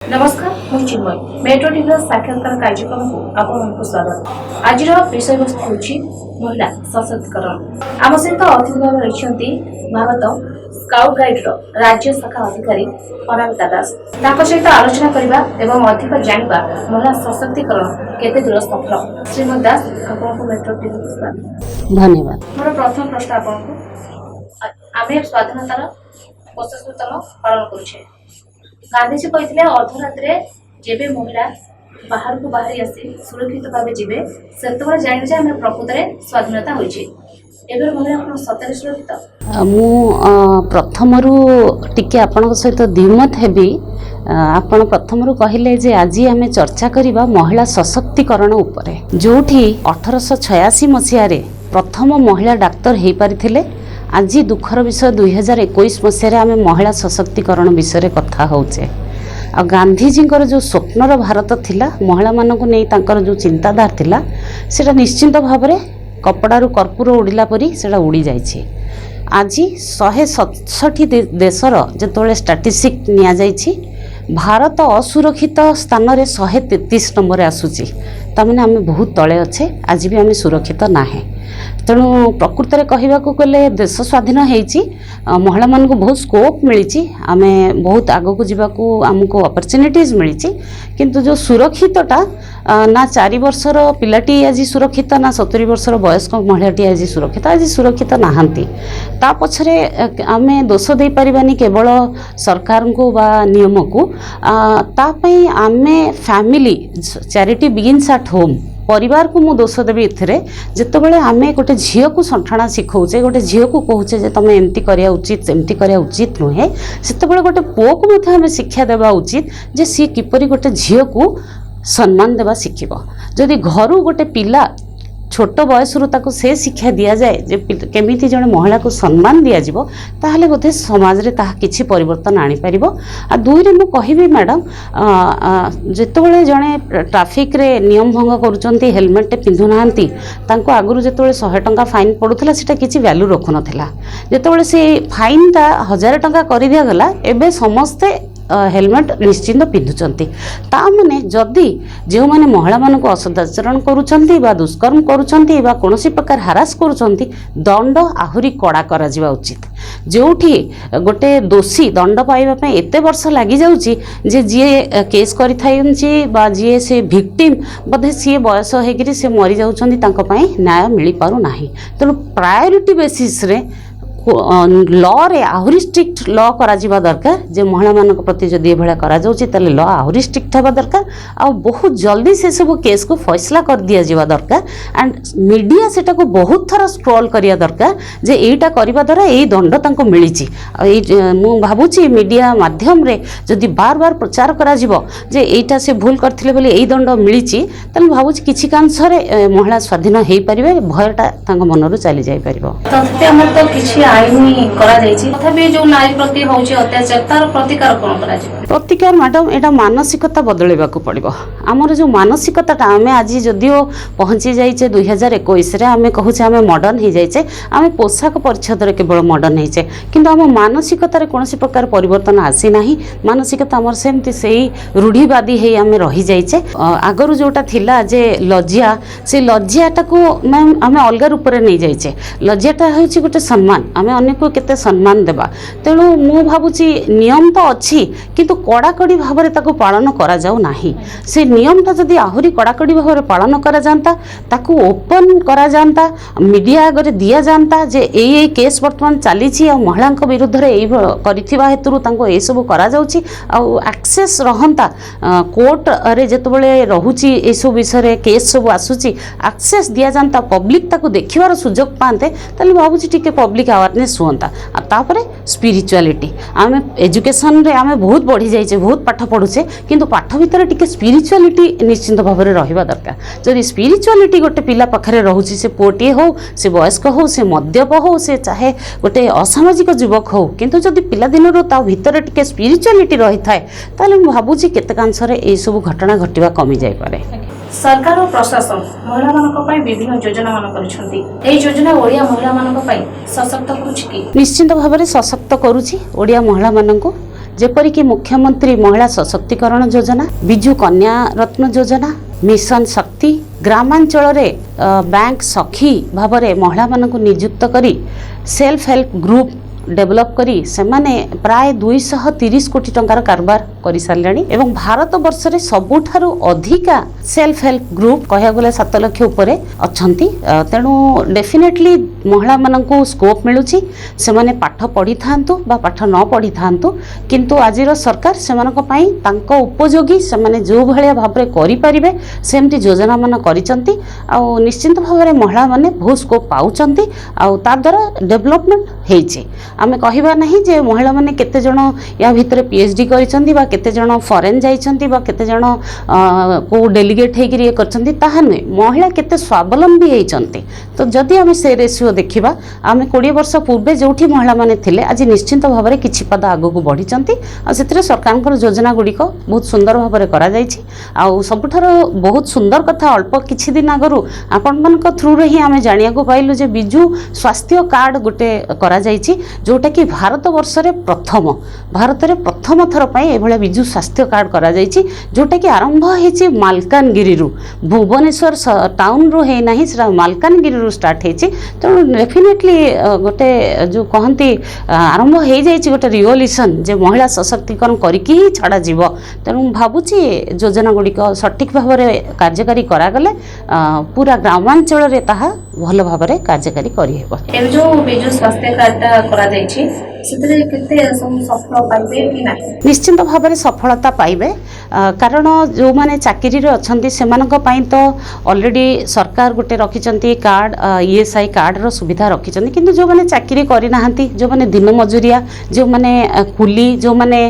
नमस्कार मु चिन्मय metro TV साक्षात्कार कार्यक्रम को आपको स्वागत। आज विषय वस्तु होची महिला सशक्तिकरण। आम सहित अतिथि भाव रही भारत स्काउट गाइड राज्य शाखा अधिकारी अनामिका दास। सहित आलोचना करबा एवं अधिक जानिबा महिला सशक्तिकरण केते दूर सफल। श्रीमती दास आपको मेट्रो टीवी को स्वागत। धन्यवाद। मोर प्रथम प्रश्न आपको आमे स्वाधीनतार 75तम पालन करूछे। गांधीजी कहते अर्धरात्रि जेबे महिला बाहर को बाहरी आसी सुरक्षित भाव जीवे से जाने आम प्रकृत स्वाधीनता होइछे। एबे महिला कोन सतरे सुरक्षित मु प्रथमरु टिके आपन सहित द्विमत हेबी। आपण प्रथमरु कहिले जे आज आमे चर्चा करिबा महिला सशक्तिकरण उपरे, जोठी 1886 मसिया रे प्रथम महिला डाक्टर हेई पारिथिले। आज दुखर विषय 2021 मसीह आम महिला सशक्तिकरण विषय कथा होचे। आ गांधीजी जो स्वप्नर भारत थिला महिला मानक नहीं तांकर जो चिंताधार थिला सेटा निश्चिंत भाव में कपड़ारू कर्पूर उड़िला परी सेटा उड़ी जाइछे। आज 167 देशर जेतोले स्टैटिस्टिक निया जाइछि भारत असुरक्षित स्थान रे 133 नंबर आसुची। तमाने आम बहुत तले अच्छे, आज भी आम सुरक्षित नाहे। तेणु प्रकृत में कहवाक गले देश स्वाधीन होती महिला मानक बहुत स्कोप मिली, आम बहुत आगक जावाक आमको अपरचुनिटीज मिली। किंतु जो सुरक्षितटा ना 4 वर्षर पिलाटी आज सुरक्षित ना 70 वर्षर वयस्क महिलाटी आज सुरक्षित नहांती। ता पछरे आम दोष दे पारिबानी केवल सरकार को बा नियम को। तापई आमे family charity begins at home परिवार को मु दोष देवी एथिरे। जेतेबेले आमे गोटे झील को संठाणा शिखौचे, गोटे झील को कहूचे जे तमे एमती करिया उचित एमती करिया उचित नुहे, सेतेबेले गोटे पुओ को मध्य आमे शिक्षा देबा उचित जे सी किपरि गोटे झील को सम्मान देबा शिखिबो। जदि घरु गोटे पिला छोट बयसरू ताको से शिक्षा दिया जाए जे केमिति जने महिला को सम्मान दिया जिवो, ताहले बोधे समाज रे ताहा किछि परिवर्तन आनी परिबो। आ दुई रे मु कहिबी मैडम, जेतेबेले जने ट्रैफिक रे नियम भंग करूचंती हेलमेट पिंधु नांती तांको आगुरु जेतेबेले 100 टंका फाइन पडुथला सेटा किछि वैल्यू रखु नथिला। जेतेबेले से फाइन ता 1000 टंका करि दिया गला एबे समस्ते हेलमेट निश्चिंत पिंधुचंती। ता माने जदि जो माने महिला मान को असदाचरण करूचंती बा दुष्कर्म करूचंती बा कोनोसी प्रकार हारास करूचंती दंड आहुरी कड़ा करा जिवा उचित। जोठी गोटे दोषी दंड पाइबा पय एते वर्ष लागि जाउची जे जे केस करि थाइंची बा जे से विक्टिम बधे सी बयस हेगिरी से मरि जाउचंती तांको पय न्याय मिली पारु नाही। तेणु प्रायोरिटी बेसिस रे लॉ रे आहुरी स्ट्रिक्ट लॉ करा जिबा दरकार। जे महिला मानक प्रति जदि एभला करा जाउची तले लॉ आहुरी स्ट्रिक्ट हबा दरकार। आ बहुत जल्दी से सब केस को फैसला कर दिया जिबा दरकार। एंड मीडिया सेटा को बहुत थरा स्क्रॉल करिया दरकार जे एटा करबा द्वारा एई दंड तांको मिलिची। आ मु भाबुची मीडिया माध्यम रे जदि बार बार प्रचार करा जिवो जे एटा से भूल करथिले बोली एई दंड मिलिची, तले भाबुची किछि कांश रे महिला स्वाधीन हेई परिबे, भयटा तांको मनरु चली जाई परिबो। तथ्य हमर तो किछि आईनी करा जायछि, तथापि जो नारी प्रति होउछि अत्याचार तार प्रतिकार कोन करा जाय? प्रतिकार मैडम एटा मानसिकता बदलैबा को पड़िबो। हमर जो मानसिकताटा आमे आज जदिओ पहुंची जाइछे 2021 रे आमे कहूछे आमे मॉडर्न हे जाइछे, आमे पोशाक परिच्छेद रे केवल मॉडर्न हेछे, किंतु हम मानसिकता रे कोनोसी प्रकार परिवर्तन आसी नाही। मानसिकता हमर सेमति सेही रूढ़िवादी हे आमे रही जाइछे। आगरु जोटा थिला जे लज्जा, से लज्जाटा को आमे अलगा रूप रे नै जाइछे। लज्जाटा होछि गोटे सम्मान, आमे अन्य को केते सम्मान देबा। तेणु मु भाबुची नियम तो अच्छी किंतु कड़ाकड़ी भाव में ताको पालन करा जाऊ नाही। से नियमटा जदि आहुरी कड़ाकड़ी भाव में पालन करा जानता, ताको ओपन करा जानता, मीडिया आगे दिया जानता जे ए केस वर्तमान चली महिला विरुद्ध रे करिथिबा हेतुरु तांको ए सब करा जाउची आ एक्सेस रहंता कोर्ट रे जेतबेले रहूची ए सब विषय रे केस सब आसुची एक्सेस दिया जानता, पब्लिक ताको देखिबार सुजोग पाते, तले भाबुची टिके पब्लिक अवेयरनेस हुंता। आ तापरे स्पिरिचुअलिटी आमे एजुकेशन रे आमे बहुत बढ़ी जाइछे, बहुत पाठ पढुछे, किंतु पाठ भितर टिके स्पिरिचुअलिटी निश्चिंत भाव में रहिबा दरकार। जदि स्पिरिचुअलिटी गोटे पिला पाखरे रहुची, से पोटी हो, से वयस्क हो, से मद्यप हो, से चाहे गोटे असामाजिक युवक हो, किंतु जदि पिला दिनरो ता भितर टिके स्पिरिचुअलिटी रही थाए, ताले मु भाबुची केतकांश रे ए सब घटना घटिबा कमी जाय पारे। सरकार और प्रशासन महिला मानक पय विभिन्न योजना मान करछंती। एई योजना ओडिया महिला मानक पय सशक्त करूछि कि? निश्चिंत भाव में सशक्त करूछि ओडिया महिला मानक। जेपरिक मुख्यमंत्री महिला सशक्तिकरण योजना, विजु कन्या रत्न योजना, मिशन शक्ति, ग्रामांचल रे बैंक सखी भाव में महिला मानक नियुक्त करी सेल्फ हेल्प ग्रुप डेवलप करी से माने प्राय 230 कोटी टंकार कारोबार कर सारे एवं भारत वर्ष रे सबुठारु अधिका सेल्फ हेल्प ग्रुप कहया गले 7 लाख ऊपर अच्छंती। तेणु डेफिनेटली महिला मानकू स्कोप मिलुची से माने पाठ पढ़ी थांतु बा पाठ न पढ़ी थांतु किंतु आजिर सरकार से मानक पई तांको उपयोगी से माने जो भलिया भाबरे करि परिबे सेमती योजना मान करिसंती आ निश्चित भाव में महिला माने बहुत स्कोप पाउचंती आ ता द्वारा डेवलपमेंट हेछि। आमे कहिबा नहीं जे महिला माने केते जण या भितर पीएचडी करिसंती बा केते जण फॉरेन जाइसंती बा केते जण को डेलीगेट हेकि ये करसंती ताहा नै महिला केते स्वावलंबी हेइसंती। तो जदि आमे से रेशियो देखिबा आमे 20 वर्ष पूर्वे जोठी महिला माने थिले आज निश्चित भाव में किछि पद आगु को बढ़िसंती आ सेतरे सरकारकर योजना गुडी को बहुत सुंदर भाव में करा जाइछि। आ सबुठार बहुत सुंदर कथा अल्प किछि दिन आगरु आपण मानक थ्रू रे ही आमे जानिया को पाइलु जे बिजु स्वास्थ्य कार्ड गोटे करा जाइछि जोटा कि भारत वर्ष रे भारत रे प्रथम थर पई एभले बिजु स्वास्थ्य कार्ड करा जाइछि जोटा कि आरंभ हेछि मालकानगिरी रु भुवनेश्वर टाउन रो हे नाही सेरा मालकानगिरी रु स्टार्ट हेछि। तो डेफिनेटली गोटे जो कहंती आरंभ हे जाइछि गोटे रिवोल्यूशन जे महिला सशक्तिकरण करिकि ही छाड़ा जीव। तेणु भाबुछि योजना गुडी को सठिक भाव में कार्यकारी करा गले पूरा ग्रामांचल रे ताहा भल भाव में कार्यकारी करि हेबो। ए जो बिजु स्वास्थ्य कार्ड करा जाइछि सेतरे केते सफल पाइबे कि नाही? निश्चित भाव में सफलता पाइबे कारण जो माने चाकरी रे अछंती सेमानक पई तो ऑलरेडी सरकार गोटे रखिचंती कार्ड ईएसआई कार्ड रो सुविधा रखिचंती किंतु जो माने चाकरी करि नाहंती जो माने दिन मजूरिया जो माने कुली जो माने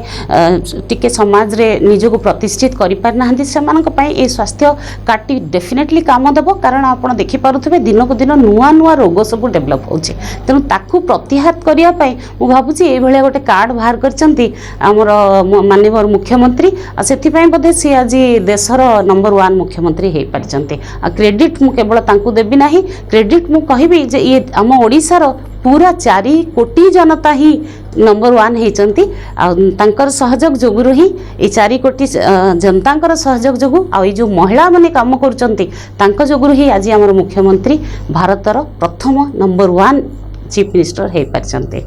टिके समाज रे निजको प्रतिष्ठित करि पार नाहंती सेमानक पई ए स्वास्थ्य कार्ड डेफिनेटली काम देबो कारण आपण देखि पारुथबे दिन को दिन नुआ नुआ रोग सब डेवलप होउची। तेणु ताकू प्रतिहात करिया पई मु भाबुची ए भलिया गोटे कार्ड बाहर करचंती हमर माननीय मुख्यमंत्री आ सेथि पई बधे सी आज देशर नंबर 1 मुख्यमंत्री हे पारचंती। आ क्रेडिट मु केवल तांकू देबी नाही क्रेडिट मु कहिबी जे ये हम ओडिसा रो पूरा 4 कोटी जनता ही नंबर 1 हेचंती आ तांकर सहयोग जोगुरु ही ए 4 कोटी जनतांकर सहयोग जोगु आ ए जो महिला माने काम करचंती तांक जोगुरु ही आज हमर मुख्यमंत्री भारतर प्रथम नंबर 1 चीफ मिनिस्टर हे पारचंती।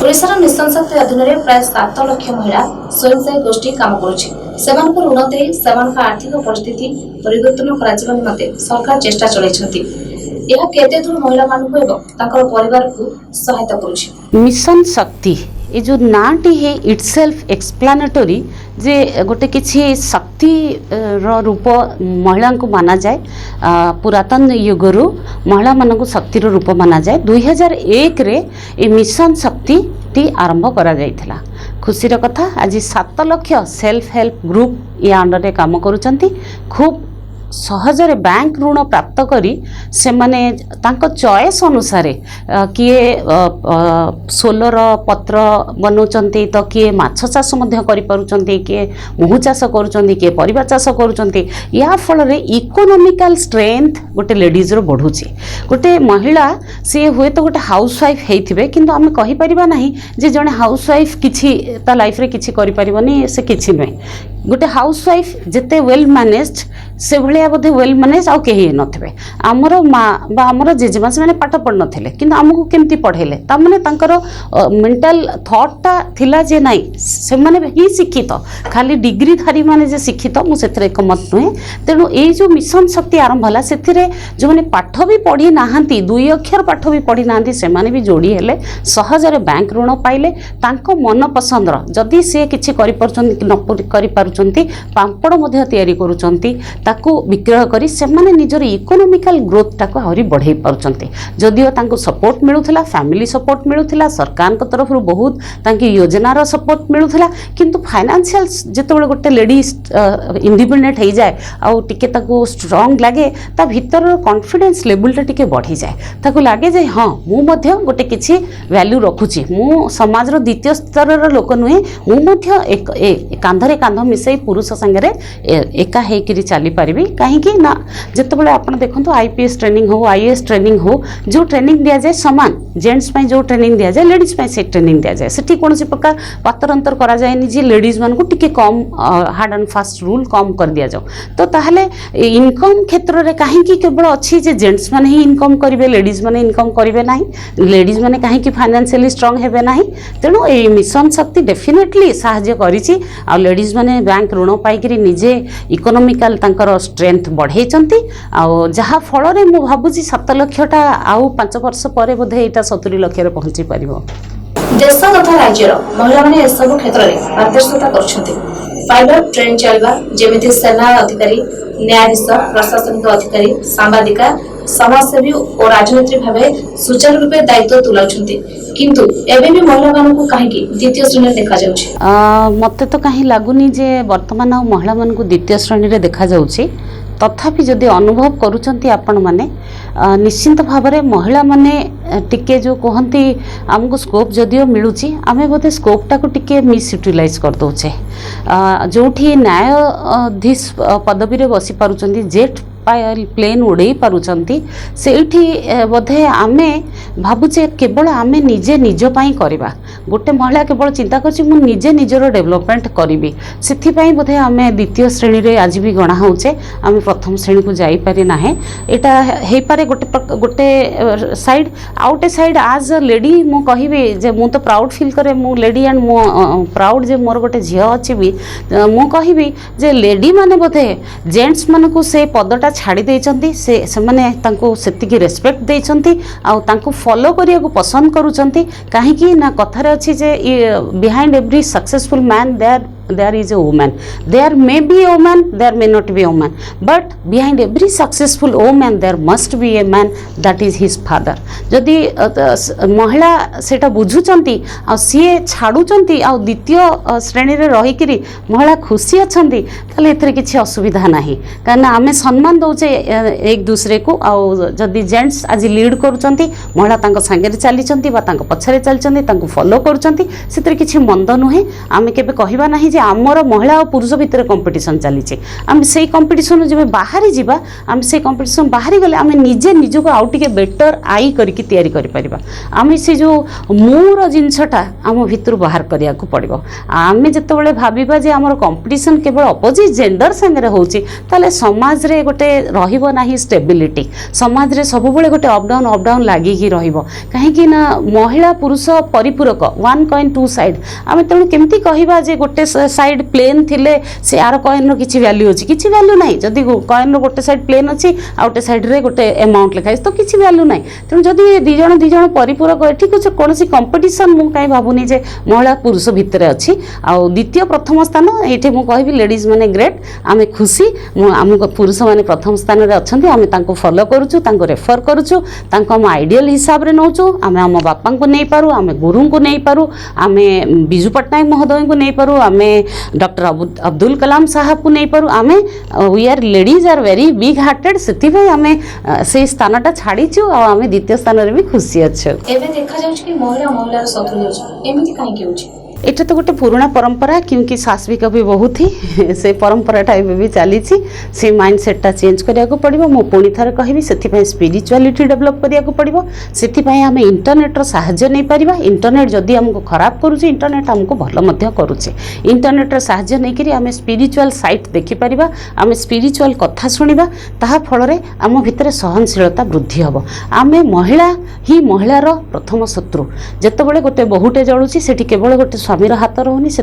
ओडिशार मिशन शक्ति अधीन रे प्राय 7 लाख महिला स्वयंसहायक गोष्ठी काम करुछि। सेमानकर ऋण दे सेमानकर आर्थिक परिस्थिति परिवर्तन करा जिबा निमंते सरकार चेष्टा चलैछंती। यह केते दूर महिला मानक एवं ताकर परिवार को सहायता करुछि। मिशन शक्ति ये जो नाटी है इटसेल्फ एक्सप्लानेटरी जे गोटे किसी शक्ति रूप महिला को माना जाए पुरातन युगरु महिला मान को शक्ति रूप माना जाए 2001 रे ए मिशन शक्ति टी आरंभ करा जाइथिला। खुशीर कथा आज 7 लाख सेल्फ हेल्प ग्रुप या अंडर रे काम करूचंती खूब सहजरे बैंक ऋण प्राप्त करी से माने तांको चॉइस अनुसार किए सोलर पत्र बनौचंती तो किए माछ चाष मध्य करि पारुचंती किए महु चाष करूचंती किए परिबा चाष करूचंती। या फल रे इकोनॉमिकल स्ट्रेंथ गोटे लेडीज रो बढ़ुची। गोटे महिला से हुए तो गोटे हाउस वाइफ हेइथिबे किंतु आमे कहि परिबा नाही जे जने हाउस वाइफ किछि ता लाइफ रे किछि करि परिबनी से किछि नै। गोटे हाउस वाइफ जेते वेल मैनेज्ड से भलिया बोधे वेल मैनेज आउ केही नथिबे। आमर माँ बा आमर जेजेमा से माने पाठ पढ़ नथिले किंतु आमको केमती पढ़ेले ता माने तांकर मेंटल थॉटटा थिला जे नाही से माने ही शिक्षित खाली डिग्री धारी माने जे शिक्षित मु सेथरे एकमत नुहे। तेणु ए जो मिशन शक्ति आरंभ होला सेथिरे जो माने पाठ भी पढ़ी नाहंती 2 अक्षर पाठ भी पढ़ी नाहंती से माने भी जोड़ी हेले सहजरे बैंक ऋण पाइले तांको मन पसंदर जदि से किछि करि परचंती न करि पारुचंती पांपड़ मध्य तयारी करूचंती ताकू विक्रय करी से माने निजर इकोनॉमिकल ग्रोथ टाको आहुरी बढ़ाई पारुचंती। जदिओ तांको सपोर्ट मिलुथिला फैमिली सपोर्ट मिलुथिला सरकार को तरफ बहुत तांकी योजना रो सपोर्ट मिलुथिला किंतु फाइनेंशियल जेतेबेले गोटे लेडी इंडिपेंडेंट हो जाए आउ टिके ताको स्ट्रांग लागे ता भीतर कॉन्फिडेंस लेवल टा टिके बढ़ी जाए ताको लागे जे हां मु मध्य गोटे किछि वैल्यू रखुची मु समाज रो द्वितीय स्तर रो लोक नुहे मु मध्य एक कांधरे कांध मिसई पुरुष संगे एका होकर चली पारि कहीं ना जितेबाला आप देखो आईपीएस ट्रेनिंग हो आईएएस ट्रेनिंग हो जो ट्रेनिंग दि जाए सामान जेंट्स जो ट्रेनिंग दि जाए लेडीज से ट्रेनिंग दि जाए से कौन प्रकार पातर अंतर कराए जे लेडीज मान को टिके कम हार्ड एंड फास्ट रूल कम कर दि जाओ तो ताहले इनकम क्षेत्र में कहीं केवल अच्छी जे जेंट्स मैंने ही इनकम करेंगे लेडीज मैंने इनकम करेंगे ना लेडीज मैंने कहीं फाइनेंशियली स्ट्रांग हेबे ना तेणु ये मिशन शक्ति डेफिनेटली साहाय्य करिछि आ लेडीज मैंने बैंक ऋण पाइकरी निजे इकोनॉमिकल तांकर स्ट्रेंथ बढ़े जहा फल रे मु भाबुछि 7 लाखटा आउ 5 वर्ष पर बोधे एटा 70 लाख रे पहुंची परिबो। देश तथा राज्यर महिला माने सब क्षेत्र में पारदर्शिता करछन्ति पाइलट ट्रेन चलवा जेमिति सेना अधिकारी न्यायाधीश प्रशासनिक अधिकारी सांबादिका समाजसेवी और राजनीतिक भाव सुचारू रूपे दायित्व तुलाउछन्ति किंतु एबे भी महिला मानकु काहेकि द्वितीय श्रेणी देखा जाउछि मते तो कहीं लागुनी जे वर्तमान महिला मानकु द्वितीय श्रेणी रे देखा जाउछि तथापि जदि अनुभव करुचंती आपण माने निश्चिंत भाव में महिला माने टिके जो कहती आमको स्कोप जदियो मिलूची आमे बोधे स्कोपटा को टिके मिस यूटिलाइज कर दोचे जोठी न्यायाधीश पदवी रे बसी पारुचंती जेट प्लेन उड़े पारुचंती सेठी बोधे आमे भाबुचे केवल आमे निजे निज पाई करबा गोटे महिला केवल चिंता करछि मु निजे निजर डेवलपमेंट करिवि सेथिपाई बोधे आमे द्वितीय श्रेणी रे आज भी गणा होचे आमे प्रथम श्रेणी को जाई पारि नाहे एटा हे पारे गोटे साइड आउटे साइड आज अ लेडी मु कहिबे जे मु तो प्राउड फील करे मु लेडी एंड मु प्राउड जे मोर गोटे झियो अछि भी मु कहिबी जे लेडी माने बोधे जेंट्स मानको से पदटा छाड़ी देइचंती से माने तांको सेतिकी रेस्पेक्ट देइचंती आ तांको फॉलो करिया को पसंद करूचंती काहे कि ना कथारे अछि जे behind every successful man there is a woman, there may be a woman, there may not be a woman, but behind every successful woman there must be a man, that is his father. जदि महिला सेटा बुझुचंती आ CA छाड़ुचंती आ द्वितीय श्रेणी रे रही करी महिला खुशी अछंती ताले एथरे किछि असुविधा नाही कारण आमे सम्मान दउचे एक दूसरे को आ जदि जेंट्स आज लीड करूचंती महिला तांको संगे चलीचंती बा तांको पछरे चलचंती तांको फॉलो करूचंती सेतरे किछि मंद नुहे आमे केबे कहिबा नाही आमर महिला और पुरुष भितर कंपटीशन चली आम से कंपटीशन जब बाहरी जावा आम से कंपटीशन बाहरी गले आम निजे निजक आउ टे बेटर आई करके तैयारी करि परिबा आम से जो मूर जिनसटा आम भितर बाहर करिया को पड़िबो आम जेतेबेले भाबिबा जे आमर कंपटीशन केवल अपोजिट जेंडर संगे होउची ताले समाज रे गोटे रहिबो नाही स्टेबिलिटी समाज रे सब बेले गोटे अप डाउन लागी की रहिबो काहे कि ना महिला पुरुष परिपूरक वन कॉइन टू साइड आम तेणु केमती कहिबा जे गोटे साइड प्लेन थिले से यार कॉइन रो किछि वैल्यू अछि किछि वैल्यू नाही जदी कॉइन रो गोटे साइड प्लेन अछि आउटे साइड रे गोटे अमाउंट लिखा तो किछि वैल्यू नाही तेणु जदी दी जण परिपूरक ठीक अछि कोनोसी कंपटीशन मु काई भाबुनी जे महिला पुरुष भितरे अछि आ द्वितीय प्रथम स्थान एठे मु कहबी लेडीज माने ग्रेट आमे खुशी हमको पुरुष माने प्रथम स्थान रे अछंती आमे तांको फॉलो करूछु तांको रेफर करूछु तांको हम आइडियल हिसाब रे नौछु आमे हम बापा को नै पारू आमे गुरु को नै पारू आमे बिजू पटनायक महोदय को नै पारू आमे डॉक्टर अब्दुल कलाम साहब को नहीं पारू आमे we are ladies are very big hearted सेति आमे से स्थानटा छाड़ीचु आ आमे द्वितीय स्थान रे भी खुशी अच्छे एबे देखा जाउछ कि महिला शत्रु जाउछ एमिति काहे कि होउछ एटा तो गोटे पुराना परंपरा क्योंकि सासविक भी बहुत ही से परंपराटा एबे भी चली से माइंडसेटा चेंज करिया को पड़िबो मो पुणी थरे कहबी सेति स्पिरिचुअलिटी डेवलप करिया को पड़िबो सेति आमे इंटरनेट रो सहायता नै परिबा इंटरनेट जदी हमको खराब करूची इंटरनेट हमको भलो मध्य करूची इंटरनेट रो सहायता नै करी आमे स्पिरिचुअल साइट देखि परिबा आमे स्पिरिचुअल कथा सुनिबा ताहा फल रे आम भितरे सहनशीलता वृद्धि हबो आमे महिला ही महिलार प्रथम शत्रु जेतेबेले गोटे बहुटे जळुची सेठी केवल गोटे स्वामीर हाथ रोनी से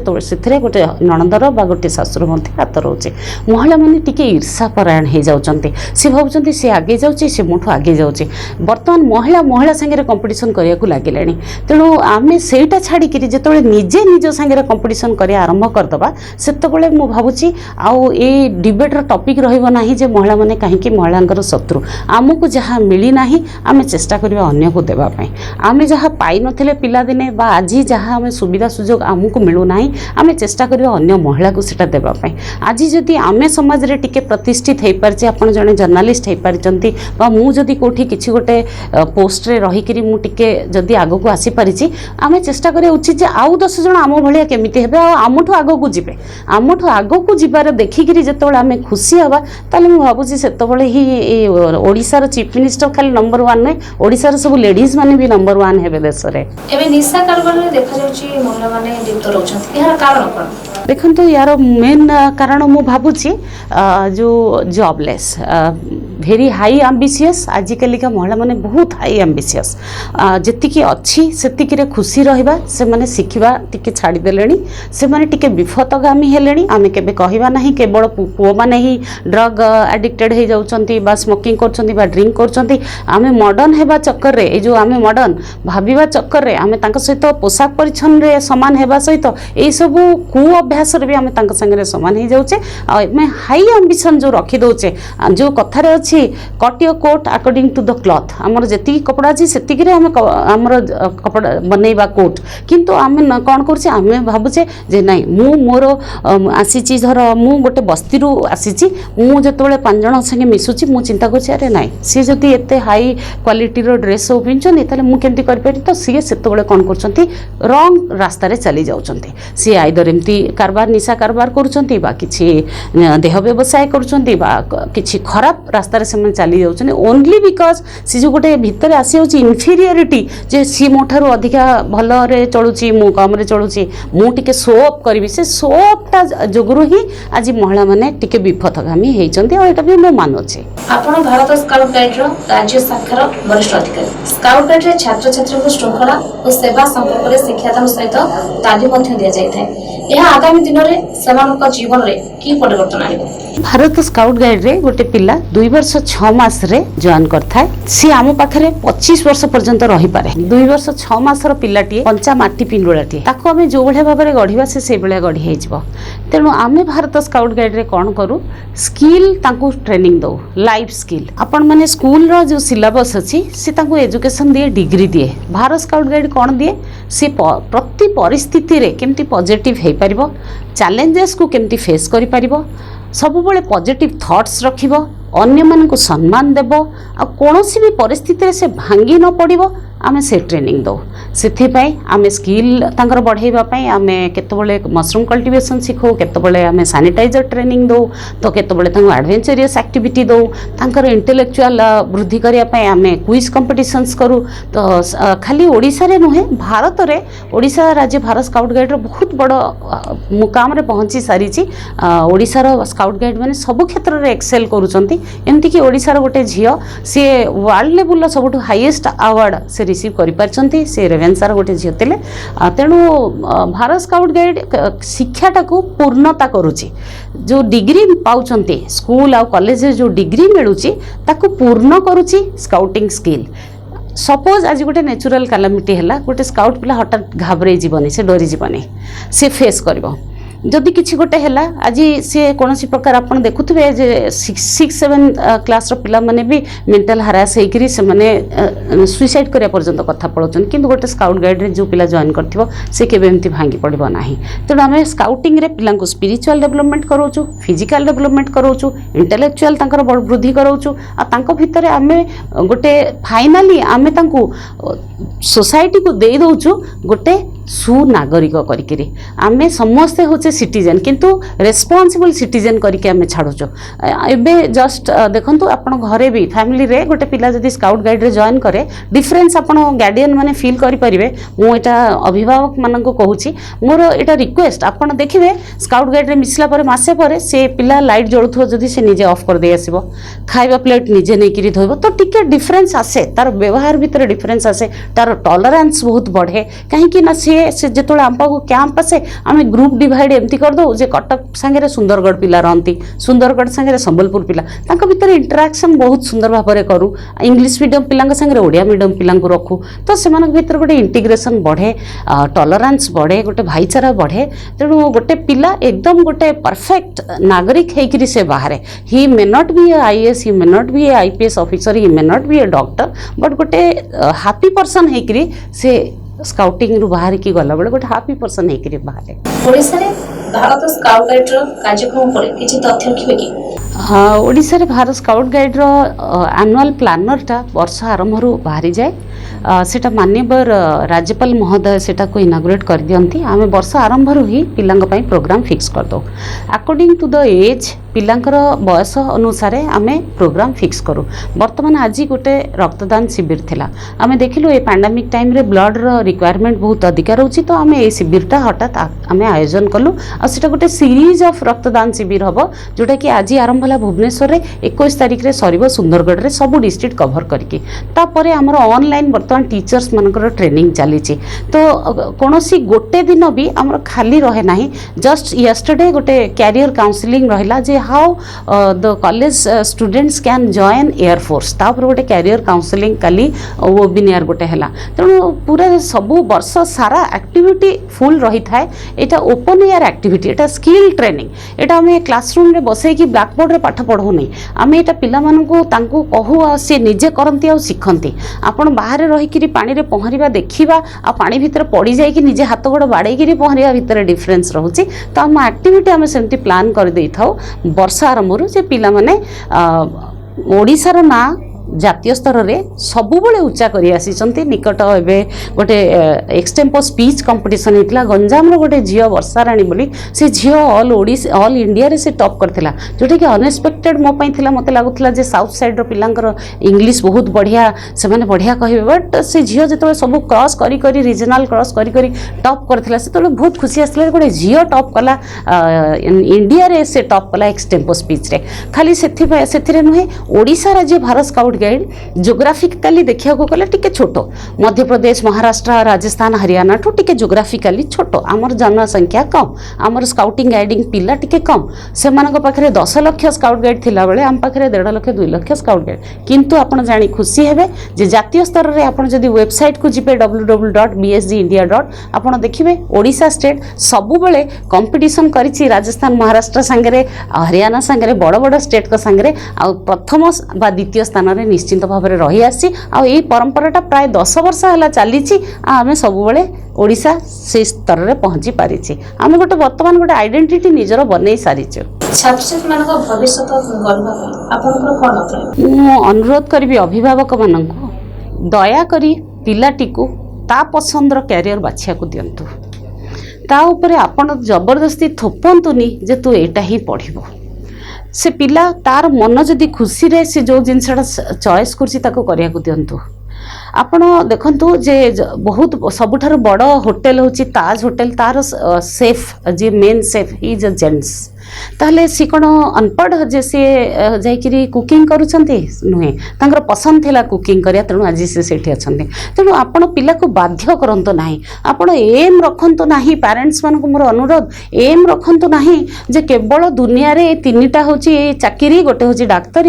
गोटे नणंदर बा गोटे शाशुर मध्य हाथ रोचे महिला मैंने टिके ईर्षा परायण हो जाती सी भावुं सी आगे जाऊँचे सी मोठू आगे जाऊँचे बर्तमान महिला महिला सांगे कंपटीशन करने को लगे तेणु आम सेटा छाड़ी जो निजे निज सांगे कंपटीशन कर आरंभ करदे से मुझे आउ ये डिबेटर टॉपिक रहिबो नाही जे महिला माने कहीं महिलांकर शत्रु आमको जहाँ मिली ना आम चेष्टा करवा अन्य को देवाई आम जहाँ पाई नथिले पिला दिने बा आज जहाँ आम सुविधा सुजोग सुजोग आमको मिलूना आम चेष्टा करवा अन्य महिला को सेटा देवाई आज जदि आम समाज रे टिके प्रतिष्ठित हो पारे आप जड़े जर्नालीस्ट हो पारिछंती बा मु जदि कोठी किछि गोटे पोस्ट रे रही करी मु टिके जदि आगो को आसी परिछि आमे चेष्टा करिया उचित जे आउ 10 जण आम भलिया केमिति हेबे आ आमठु आगो को जिबे आमठु आगो को जिबार देखि करी जेतबेले आमे खुशी हबा ताले मु भाबुछि सेतबेले ही ओडिसा रो चीफ मिनिस्टर खाली नंबर 1 नै ओडिसा रो सब लेडीज माने भी नंबर 1 हेबे देश रे एबे निशा कारबार रे देखा जाउछि महिला माने लिप्त रहउछन्ति यार कारण कोन देखो यार मेन कारण मु भाबुछि जो जॉबलेस भेरी हाई एम्बिशियस आजिकल का महिला माने बहुत हाई एम्बिशियस जेति की अच्छी सेति की रे खुशी रहबा से माने सिखिबा टिके छाडी देलेनी से माने टिके विफतगामी हेलेनी आमे केबे कहिबा नाही केवल पुओ माने ही ड्रग एडिक्टेड हे जाउछंती बा स्मोकिंग करछंती बा ड्रिंक करछंती आमे मॉडर्न हेबा चक्कर रे ए जो आमे मॉडर्न भाबिबा चक्कर रे आमे तांका सहित पोशाक परिच्छन रे समान हेबा सहित ए सब कु अभ्यास रे भी आमे तांका संगे रे समान हे जाउचे आ मे हाई एम्बिशन जो रखी दउचे जो कथा रे अछि cut your coat according to the cloth हमर जेति कपड़ा अछि सेति रे आमे हमर कपड़ा बनेबा कोट किंतु आमे कोन करछे आमे भाबुचे जे नाही मु मोर आसीची धर मु गोटे बस्ती रु आसीची मु जेतबेले पांच जण संगे मिसुची मु चिंता करछि अरे नाही सी जति एते हाई क्वालिटी रो ड्रेस सब पिनछन ताले मु केमति कर पारि तो सी सेतबेले कोन करछंती रॉन्ग रास्ता रे चली जाउछंती सी आइदर एमती कारबार निशा कारबार करूछंती बा किछि देह व्यवसाय करूछंती बा किछि खराब रास्ता रे से चली जाउछन ओनली बिकॉज सी जो गोटे भितर आसी होची इन्फीरियरिटी जे सी मोठारु अधिका भल रे चलुची मु कम रे चलुची मु टिके शो अप करबी से शो अप ता जोगुरु ही आज महिला माने टिके विफतगामी हेचंती आ एटा भी मु मानुची आपण भारत स्काउट गाइड रो राज्य शाखार वरिष्ठ अधिकारी स्काउट गाइड रे छात्र छात्री को श्रृंखला और सेवा संपर्क रे शिक्षादान सहित तालीम मध्य दिया जाय थाए यह आगामी दिन रे समान जीवन रे की परिवर्तन आनिबो भारत स्काउट गाइड रे गोटे पिला 2 वर्ष 6 मास रे जॉइन करथाय सी आम पाखरे 25 वर्ष पर्यंत रही पारे 2 वर्ष 6 मास रो पिलाटी पंचा माटी पिंडुलाटी ताको आमे जो भले भाबरे गढिबा से बेले गढी हे जिवो तेनु आमे भारत स्काउट गाइड रे कोन करू स्किल ताको ट्रेनिंग दो लाइफ स्किल आपण माने स्कूल रो जो सिलेबस अछि से ताको एजुकेशन दिए डिग्री दिए भारत स्काउट गाइड कोन दिए से प्रति परिस्थिति रे केमती पॉजिटिव हे परिबो चैलेंजेस को केमती फेस करि परिबो सब बेले पॉजिटिव थॉट्स रखिबो अन्य मान को सम्मान देव आ कोनोसी भी परिस्थिति से भांगी न पड़िबो आमे से ट्रेनिंग दो सेथिपाई आमे स्किल तांकर बढ़ाइबा पई आमे केतबेले मशरूम कल्टीवेशन सिखो केतबेले आमे सैनिटाइजर ट्रेनिंग दो तो केतबेले तांको एडवेंचरियस एक्टिविटी दो तांकर इंटेलेक्चुअल वृद्धि करिया पई आमे क्विज कॉम्पिटिशन्स करू तो खाली ओडिसा रे नहे भारत रे ओडिसा राज्य भारत स्काउट गाइड रो बहुत बड़ मुकाम रे पहुंची सारी छी ओडिसा रो स्काउट गाइड माने सब क्षेत्र रे एक्सेल करूचंती एमती कि ओडिसा रो गोटे झियो से वर्ल्ड लेवल रो सबटु हाईएस्ट अवार्ड से रिसीव करि पारचंती से रेवेन्सार गोटे झियो तेले तेणु भारत स्काउट गाइड शिक्षाटा को पूर्णता करूची जो डिग्री पाउचंती स्कूल आ कॉलेज जो डिग्री मिलूची ताको पूर्ण करूची स्काउटिंग स्किल सपोज आज गोटे नेचुरल कैलामिटी है गोटे स्काउट पिला हठात घाबरे जीवनी से डरी जीवनी से फेस करिवो जदि किसी गोटे है आज सी कौन प्रकार आप देखुए जे 6-7 क्लास पिला माने भी मेंटल हारास होकर से सुइसाइड करिया पर्यंत कथा पड़ोचन किंतु गोटे स्काउट गाइड रे जो पिला जॉइन करथिबो से केबे एमती भांगी पड़िबो नाही तेणु आम स्काउटिंग रे पिला स्पिरिचुअल डेवलपमेंट करोचु फिजिकल डेवलपमेंट करोचु इंटेलेक्चुअल तांकर वृद्धि करोचु आ तांको भितरे आमे गोटे फाइनाली आमे तांको सोसाइटी को दे दउचु गोटे सुनागरिक करिकरी आमे समस्ते होचे सिटीजन किंतु रेस्पॉन्सिबल सिटीजन करके आमे छाड़ुचो एबे जस्ट देखंतु आपण घरे भी फैमिली रे गोटे पिला जदी स्काउट गाइड रे जॉइन करे डिफरेंस आपण गार्डियन माने फील करि परिबे मु एटा अभिभावक मानन को कहूची मोर एटा रिक्वेस्ट आपण देखिबे स्काउट गाइड रे मिसला परे मासे परे से पिला लाइट जळुथो जदी से निजे ऑफ कर दे आसीबो खाइबा प्लेट निजे नै किरि धोइबो तो टिके डिफरेंस आसे तार व्यवहार भीतर डिफरेंस आसे तार टॉलरेंस बहुत बढ़े कहीं कि ना से जेतोळे आंपा को कैंप आसे आमे ग्रुप डिवाइड एमती कर दो जे कटक संगे सुंदरगढ़ पिला रहंती सुंदरगढ़ संगे संबलपुर पिला तांका भीतर इंटरेक्शन बहुत सुंदर भाबरे करू इंग्लिश मीडियम पिलांका संगे ओडिया मीडियम पिलांको रखू तो सेमानक भीतर गोटे इंटीग्रेशन बढ़े टॉलरेंस बढ़े गोटे भाईचारा बढ़े तेणु गोटे पिला एकदम गोटे परफेक्ट नागरिक हेकरी से बाहर he may not be a IAS he may not be a IPS officer he may not be a doctor but गोटे हैप्पी पर्सन हेकरी से स्काउटिंग रु बाहर की गला बेले गोटे हैप्पी पर्सन होकर बाहर। ओडिशा रे भारत स्काउट गाइड रो कार्यक्रम पर किछि तथ्य रखिबे कि? हाँ, ओडिशा रे भारत स्काउट गाइड रो एनुअल प्लानरटा वर्ष आरंभ बाहरी जाए। सेटा माननीय राज्यपाल महोदय सेटा को इनागुरेट कर दियंती। आमे वर्ष आरंभ ही पिलांग पई प्रोग्राम फिक्स कर दो अकॉर्डिंग टू द एज पिलांकर बयस अनुसार आमे प्रोग्राम फिक्स करूँ। बर्तमान आज गोटे रक्तदान शिविर थिला आमे देखिलु ए पैंडेमिक टाइम रे ब्लड रो रिक्वायरमेंट बहुत अधिक रहउची तो आमे ए शिविरटा हठात आमे आयोजन कलु आ सेटा गोटे सीरीज ऑफ रक्तदान शिविर हबो जोटा कि आज आरंभ होला भुवनेश्वर रे 21 तारिख रे सरीबो सुंदरगढ़ रे सब डिस्ट्रिक्ट कवर करके तापर हमर ऑनलाइन बर्तमान टीचर्स मानकर ट्रेनिंग चली तो कोनोसी गोटे दिन भी हमर खाली रहे नाही। जस्ट यस्टरडे गोटे कैरियर काउंसलिंग रहिला जे how the college students can join air force तापर गोटे कैरियर काउंसलिंग काली वेबिनार गोटे हला तेणु पूरा सबु वर्ष सारा एक्टिविटी फुल रही थाए। एटा ओपन एयर एक्टिविटी एटा स्किल ट्रेनिंग एटा हमें क्लासरूम रे बसै कि ब्लैक बोर्ड रे पाठ पढ़ू नहीं आमे एटा पिला मानकू तांकू कहू आ से निजे करंती आ सिखंती। आपण बाहर रही कि पानी रे पहरिबा देखिबा आ पानी भितर पड़ी जाय कि निजे हाथ गोड़ बाड़े कि पहरिबा भितर डिफरेंस रहउची तो हम एक्टिविटी हमें सेमती प्लान कर देई थाउ वर्ष आरंभ से पिला माने ओडिशार ना जातीय स्तर रे सबुबले उच्चा करी आसीचंती। निकट एबे गोटे एक्सटेम्पो स्पीच कंपटीशन हेतला गंजाम रो गोटे झियो वर्षा रानी बोली से झियो ऑल इंडिया रे से टॉप करथिला जोटे कि अनएक्सपेक्टेड मो पई थिला। मते लागुथला जे साउथ साइड रो पिलांकर इंग्लिश बहुत बढ़िया से माने बढ़िया कहिबे बट से झियो जेतो सब क्रॉस करी करी रीजनल क्रॉस करी करी टॉप करथिला से तो बहुत खुशी आसले गोटे झियो टॉप कला इंडिया रे से टॉप कला एक्सटेम्पो स्पीच रे। खाली सेथिरे नुहे ओडिशा राज्य भारत स्काउट गाइड जोग्राफिकली देखिया को कले टिके छोटो मध्य प्रदेश महाराष्ट्र राजस्थान हरियाणा ठू टिके जोग्राफिकली छोटो आमर जनसंख्या कम आमर स्काउटिंग गाइडिंग पिला टिके कम से मानक पाखरे 10 लाख स्काउट गाइड थिला बेले आम पाखरे 1.5 लाख 2 लाख स्काउट गाइड किंतु आपण जानी खुशी हेबे जे जातीय स्तर रे आपण जदी वेबसाइट को जिपे www.bsgindia. आपण देखिबे ओडिशा स्टेट सबु बेले कंपटीशन करिछि राजस्थान महाराष्ट्र संगे हरियाणा संगे बड़ बड़ स्टेट को संगे आ प्रथम बा द्वितीय स्थान रे निश्चित भाव में रही आसी आ परंपराटा प्राय 10 वर्ष है चली आम सब ओडिशा से स्तर में पहुँची पारी आम गोटे बर्तमान गोटे आइडेंटिटी निजर बन सारी। अनुरोध करी अभिभावक मान दया करी पिलाटी को ता पसंदर कैरियर बाछिया को दिंतु ता उपरे आपण जबरदस्ती थोपंतुनी जे तू एटा ही पढ़िबो से पिला तार मन जदि खुशी रे से जो जिनसटा चॉइस करछि ताको करिया को दियंतु। आपण देखंतु जे बहुत सबुठार बड़ होटल होछि ताज होटल तार safe J main safe is a gents ताहले सी कोन अनपढ़ जे से जाइकरी कुकिंग करूछंती नुहे तांकर पसंद थिला कुकिंग करिया तेणु आज से सेठी अछंती तेणु आपण पिला को बाध्य करंतो नाही आपण एम रखंतो नाही। पेरेंट्स मान को मोर अनुरोध एम रखंतो नाही जे केवल दुनिया रे तीनटा होची ए चाकरी गोटे होची डाक्टर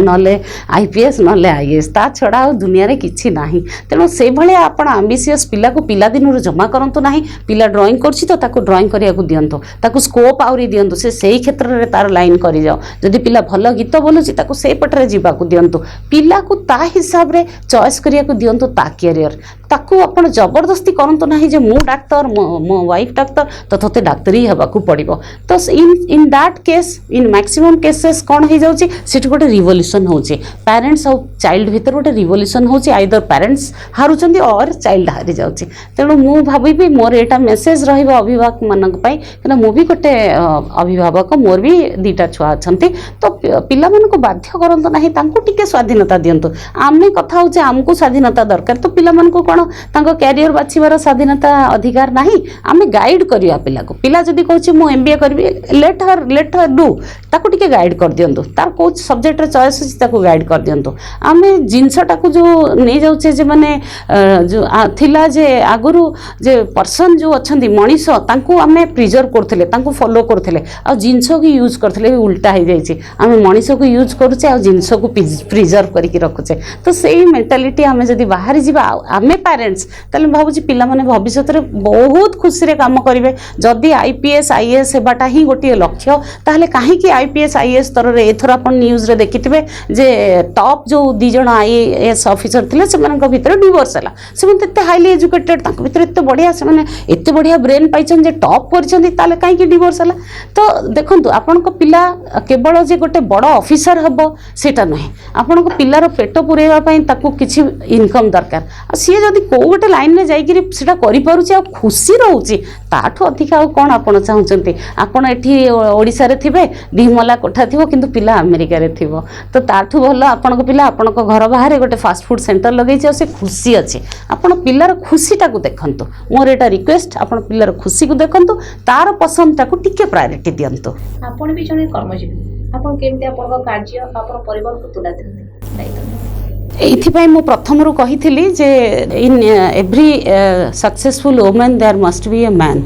नले आईपीएस नले आईएएस ता छडा दुनिया रे किछि नाही तेणु से भले आपण एम्बिशियस पिला को पिला दिनरु जमा करंतो नाही। पिला ड्राइंग करछि तो ताको ड्राइंग करिया को दियंतो ताको स्कोप आउरी दियंतो से क्षेत्र में तार लाइन करी जाओ जदि पिला भल गीत बोलुची ताको से पटरे जीवा को दियंतु पिला को ता हिसाब रे चॉइस करिया को दियंतु ता कैरियर ताको आपण जबरदस्ती करंतु नाही जे मु डाक्टर मो वाइफ डाक्टर तो तोते डाक्टरी हेबा को पड़िबो तो in that case in maximum cases कोन हो जाउची सेट गोटे रिवोल्यूशन होची पेरेंट्स और चाइल्ड भीतर गोटे रिवोल्यूशन होची आइदर पेरेंट्स हारुचंदी और चाइल्ड हारि जाउची तेणु मु भाबी मोर एटा मेसेज रहइबो अभिभावक मानक पई कि मु भी गोटे अभिभावक मोर भी 2टा छुआ अछंती तो पिला मन को बाध्य करंतो नाही तांको टिके स्वाधीनता दियंतु। आमे कथा होचे हमको स्वाधीनता दरकार तो पिला मन को कोन तांको कैरियर बाछिबार स्वाधीनता अधिकार नाही आमे गाइड करिया पिला को पिला जदी कहछि मु एमबीए करबी लेट हर डू ताको टिके गाइड कर दियंतु तार को सब्जेक्ट रे चॉइस अछि ताको गाइड कर दियंतु। आमे जिंसटा को जो नै जाउछे जे माने जो थिला जे आगुरु जे पर्सन जो अछंती मनीष तांको आमे प्रिजर्व करथिले तांको फॉलो करथिले आ जिनस को यूज करते उल्टा हो जाए आम मनीष को यूज करुचे आ जिनस को प्रिजर्व करके रखुचे तो सही मेंटालिटी आम जब बाहरी जावा आम पेरेन्ट्स ताले भावुँ पिला माने भविष्य में बहुत खुशी काम करेंगे जदि आईपीएस आईएएस होगाटा ही गोटे लक्ष्य ताहले कहीं आईपीएस आईएएस स्तर में एथर आप न्यूज रे देखिथे जे टॉप जो दीज आईएएस ऑफिसर थे से डिवोर्स है से हाईली एजुकेटेड भर एत बढ़िया से एत बढ़िया ब्रेन पाई टॉप कर कहीं डिवोर्स है तो देखो आपण पिला केवल जे गोटे बड़ ऑफिसर हम सेटा नुहे आपण पिलार पेट पुरेवाई किसी इनकम दरकार सी जदि कौ गोटे लाइन में जाकर खुशी रोचे ताठू अधिक आउ कौन आपड़ चाहते आपड़ ये ओडिशा रे थिबे दिमला कोठा थी किंतु पिला अमेरिका रे थिबो तो ताठू भल आपण पिला आपण घर बाहर गोटे फास्ट फूड सेंटर लगे से खुशी अच्छे आपण पिलार खुशीटा को देखंतु मोर एटा रिक्वेस्ट आपण पिलार खुशी को देखंतु तार पसंदटा को टिके प्रायोरिटी दियंतु आपण भी जने कर्मजीवी आपण केमते आपण कार्य आपण परिवार को तुलाथि दायित्व एथिपाई मु प्रथमरु कहिथिली जे in every successful women there must be a man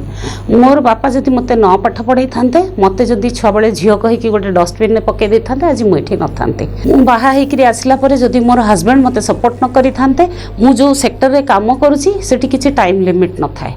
मोर बापा जदि मते न पाठ पढ़ाई थांते मते जदि छुआ बेले झियो कहि कि गोटे डस्टबिन ने पके दे थांते आज मु एठी न थांते मु बाहा हेकरी आसला परे जदि मोर हस्बैंड मते सपोर्ट न करि थांते मु जो सेक्टर रे काम करूची सेठी किछि टाइम लिमिट न थाए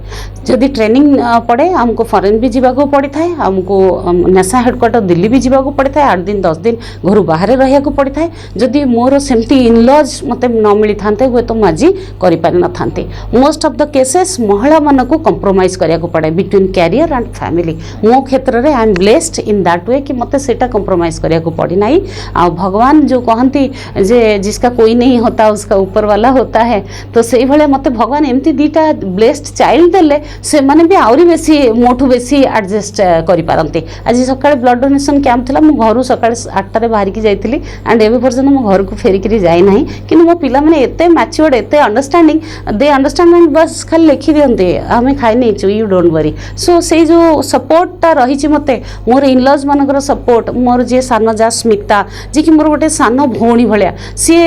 जदि ट्रेनिंग पड़े हमको फॉरेन भी जीवाको पड़ी थाए हमको नेशनल हेडक्वार्टर दिल्ली भी जीवाको पड़ी थाए 8 दिन 10 दिन घर बाहर रहिया को पड़ी थाए जदि मोर सेमती इनलॉज मते न मिली थांते हुए तो माजी करि पारि न थांते मोस्ट ऑफ द केसेस महिला मन को कंप्रोमाइज करिया को पड़े बिटवीन कैरियर एंड फैमिली मो क्षेत्र रे I am blessed in that way कि मते सेटा कंप्रोमाइज करिया को पड़ी नाही आ भगवान जो कहंती जे जिसका कोई नहीं होता उसका ऊपर वाला होता है तो सेही भले मते भगवान एमती दीटा ब्लेस्ड चाइल्ड देले से माने भी आउरी बेसी मोठू बेसी एडजस्ट करि पारंते आज सकाळे ब्लड डोनेशन कैंप थिला मु घरु सकाळे 8 रे बाहर की जाइतिली एंड एबे पर्यंत मु घर को फेरी करी जाई नाही कि मो पिला माने एते मैच्योर्ड एते अंडरस्टैंडिंग दे अंडरस्टैंडिंग बस खाली लिखि दियंते आमे खाइ नै छु यू डोंट वरी सो से जो सपोर्टटा रही छि मते मोर इनलॉज मानकर सपोर्ट मोर जे सान जा स्मिता जे कि मोर गोटे सान भौणी भलिया सी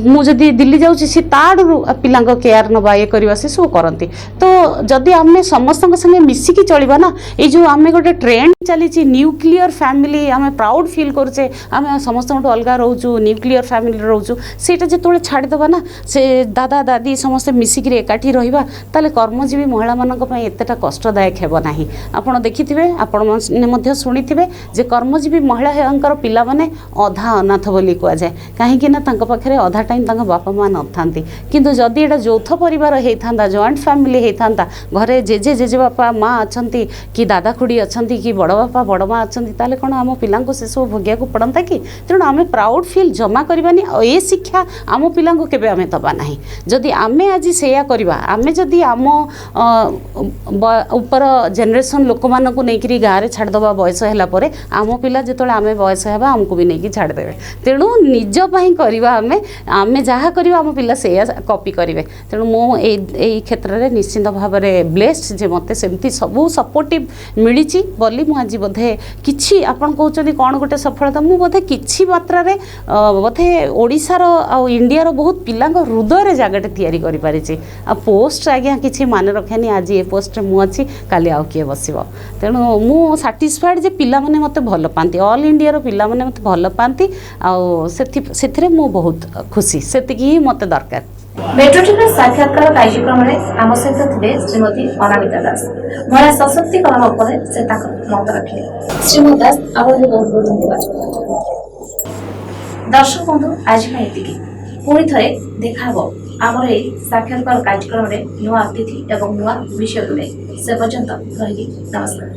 मु जदी दिल्ली जाउ छि सी ताडू पिलांग केयर नबा ये करबा से सो करंती तो जदी आमे समस्त संगे मिसिकी चलिबा ना ए जो आमे गोटे ट्रेंड चली न्यूक्लियर फैमिली आमे प्राउड फील करछे आमे समस्त अलग रहउछु न्यूक्लियर फैमिली रहउछु सेटा जेतोले छाड़ी दबा ना से दादा दादी समस्त मिसिकी एकाठी रहिबा ताले कर्मजीवी महिला मानक पय एतेटा कष्टदायक हेबो नाही आपण देखिथिबे आपण ने मध्ये सुनिथिबे जे कर्मजीवी महिला हेंकर पिला माने अधा अनाथ बोली कुआ जाय काहे कि ना तांका पाखरे अधा टाइम तांका बापा मा नथांती किंतु जदी एटा यौथ परिवार हेथांदा जॉइंट फैमिली हेथांदा घरे जेजे बापा माँ अच्छा कि दादा खुड़ी अच्छा कि बड़ बापा बड़ माँ अच्छा ताले कौन आम पिला से सब भोगिया को पड़ता कि तेणु आम प्राउड फील जमा करवानी ए शिक्षा आम पिला केबे आमे दबा नहीं जदि आमे आज सेया करबा आमे जदि आम ऊपर जनरेशन लोक मान को नहीं गाँव में छाड़दबा बयस है आम पिला जो आमे बयस है आमको भी नहीं छाड़देवे तेणु निज करवा आमे जहाँ करवा आम पिला से कॉपी करेंगे तेणु मो क्षेत्र में निश्चिंत भाव में ब्लेस्ड जे मते सेमती सबू सपोर्टिव मिली बोली मु आज बोधे किछि आपन कहउचनी कौन गोटे सफलता मु बोधे किछि मात्रा रे बोधे ओडिशार आ इंडिया रो बहुत पिलांग हृदय रे जागाटे तयारी करि पारिछि आ पोस्ट आज्ञा किछि माने रखेनी आज ए पोस्ट मु अछि काली आउ किए बसिबो तेणु मु सैटिस्फाइड जे पिला माने मते भल पांती ऑल इंडिया रो पिला माने मते भल पांती आ सेथिरे मु बहुत खुशी सेतिकी ही मते दरकार मेट्रो टीम साक्षात्कार कार्यक्रम में आम सहित थे श्रीमती अनामिका दास महिला सशक्तिकरण उपर से मत रखिले श्रीमती दास आपको बहुत बहुत धन्यवाद दर्शक बंधु आज ये पुणी थे देखा आमर ये साक्षात्कार कार्यक्रम में नुआ अतिथि एवं नुआ विषय से पर्यंत रही नमस्कार।